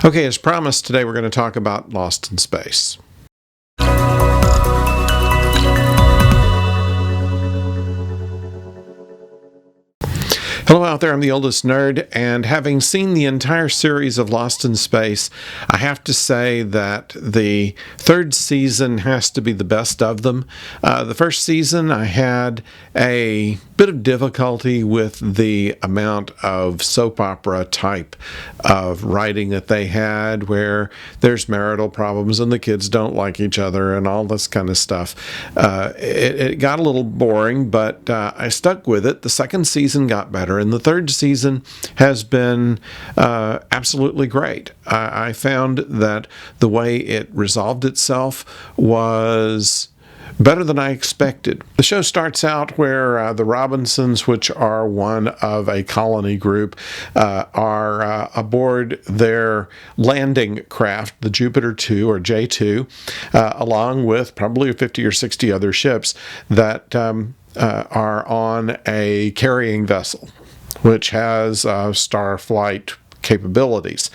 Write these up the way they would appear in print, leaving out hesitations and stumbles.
Okay, as promised, today we're going to talk about Lost in Space. Hello out there, I'm the oldest nerd, and having seen the entire series of Lost in Space, I have to say that the third season has to be the best of them. The first season, I had a bit of difficulty with the amount of soap opera type of writing that they had, where there's marital problems and the kids don't like each other and all this kind of stuff. It got a little boring, but I stuck with it. The second season got better, and the third season has been absolutely great. I found that the way it resolved itself was better than I expected. The show starts out where the Robinsons, which are one of a colony group, are aboard their landing craft, the Jupiter 2 or J2, along with probably 50 or 60 other ships that are on a carrying vessel, which has Starflight capabilities.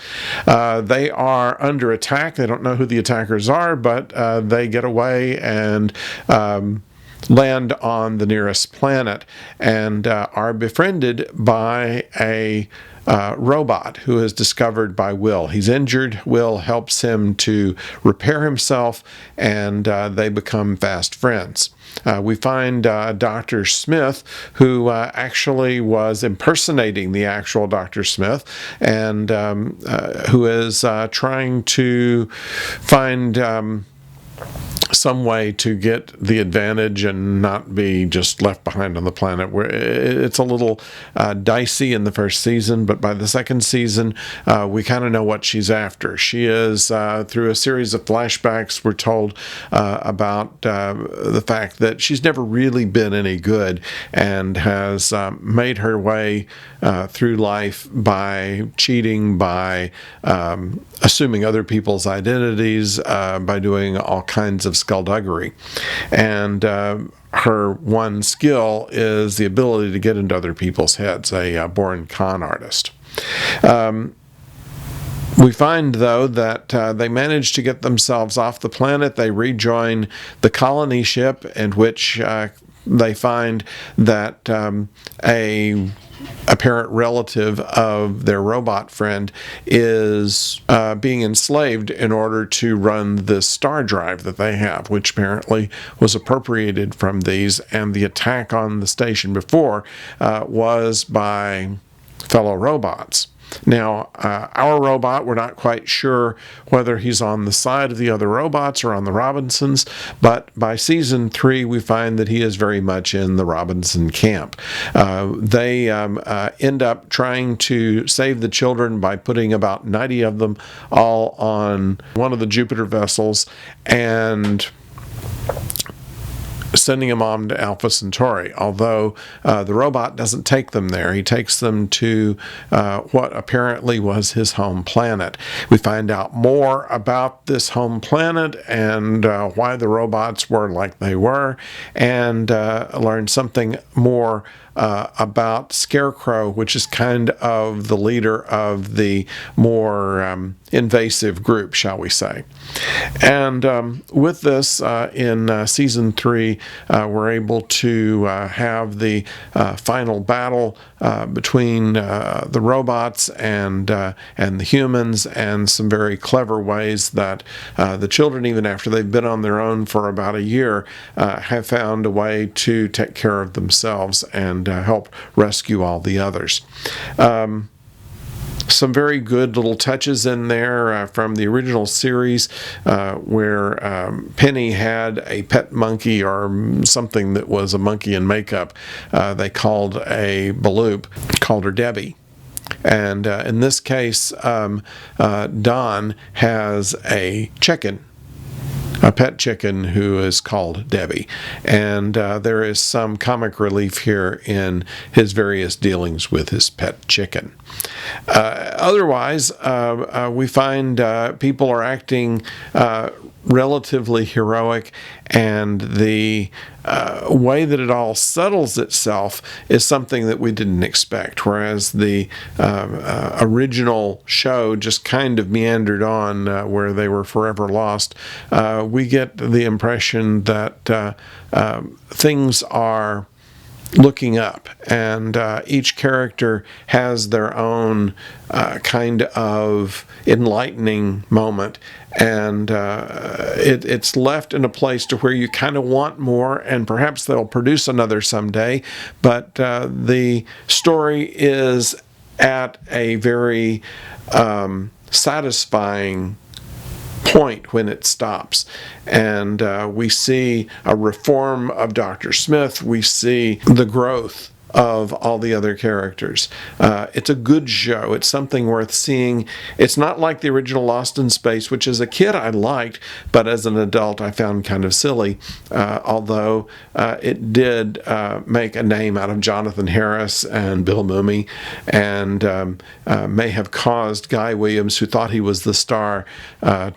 They are under attack. They don't know who the attackers are, but they get away and land on the nearest planet and are befriended by a robot who is discovered by Will. He's injured. Will helps him to repair himself, and they become fast friends. We find Dr. Smith, who actually was impersonating the actual Dr. Smith, and who is trying to find some way to get the advantage and not be just left behind on the planet. Where it's a little dicey in the first season, but by the second season, we kind of know what she's after. She is, through a series of flashbacks, we're told about the fact that she's never really been any good and has made her way through life by cheating, by assuming other people's identities, by doing all kinds of skullduggery. And her one skill is the ability to get into other people's heads, a born con artist. We find, though, that they manage to get themselves off the planet. They rejoin the colony ship, in which they find that a apparent relative of their robot friend is being enslaved in order to run this star drive that they have, which apparently was appropriated from these, and the attack on the station before was by fellow robots. Now, our robot, we're not quite sure whether he's on the side of the other robots or on the Robinsons, but by season 3, we find that he is very much in the Robinson camp. They end up trying to save the children by putting about 90 of them all on one of the Jupiter vessels and sending them on to Alpha Centauri, although the robot doesn't take them there. He takes them to what apparently was his home planet. We find out more about this home planet and why the robots were like they were, and learn something more about Scarecrow, which is kind of the leader of the more invasive group, shall we say. And with this, in season 3, we're able to have the final battle between the robots and the humans, and some very clever ways that the children, even after they've been on their own for about a year, have found a way to take care of themselves and help rescue all the others. Some very good little touches in there from the original series, where Penny had a pet monkey, or something that was a monkey in makeup. They called a Baloop, called her Debbie. And in this case, Don has a chicken, a pet chicken who is called Debbie. And there is some comic relief here in his various dealings with his pet chicken. Otherwise, we find people are acting relatively heroic, and the way that it all settles itself is something that we didn't expect, whereas the original show just kind of meandered on where they were forever lost. We get the impression that things are looking up, and each character has their own kind of enlightening moment, and it's left in a place to where you kind of want more, and perhaps they'll produce another someday, but the story is at a very satisfying point when it stops, and we see a reform of Dr. Smith. We see the growth of all the other characters. It's a good show. It's something worth seeing. It's not like the original Lost in Space, which as a kid I liked, but as an adult I found kind of silly, although it did make a name out of Jonathan Harris and Bill Mumy, and may have caused Guy Williams, who thought he was the star,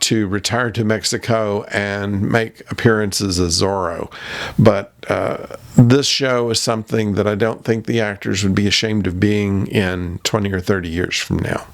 to retire to Mexico and make appearances as Zorro. But this show is something that I don't think the actors would be ashamed of being in 20 or 30 years from now.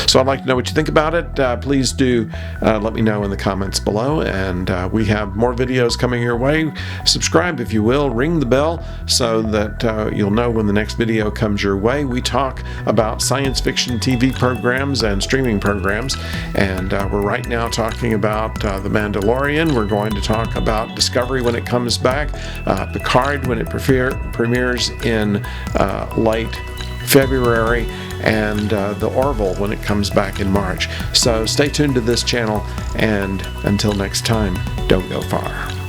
So I'd like to know what you think about it. Please do let me know in the comments below, and we have more videos coming your way. Subscribe if you will, ring the bell so that you'll know when the next video comes your way. We talk about science fiction TV programs and streaming programs, and we're right now talking about The Mandalorian. We're going to talk about Discovery when it comes back, Picard when it premieres in late February, and the Orville when it comes back in March. So stay tuned to this channel, and until next time, don't go far.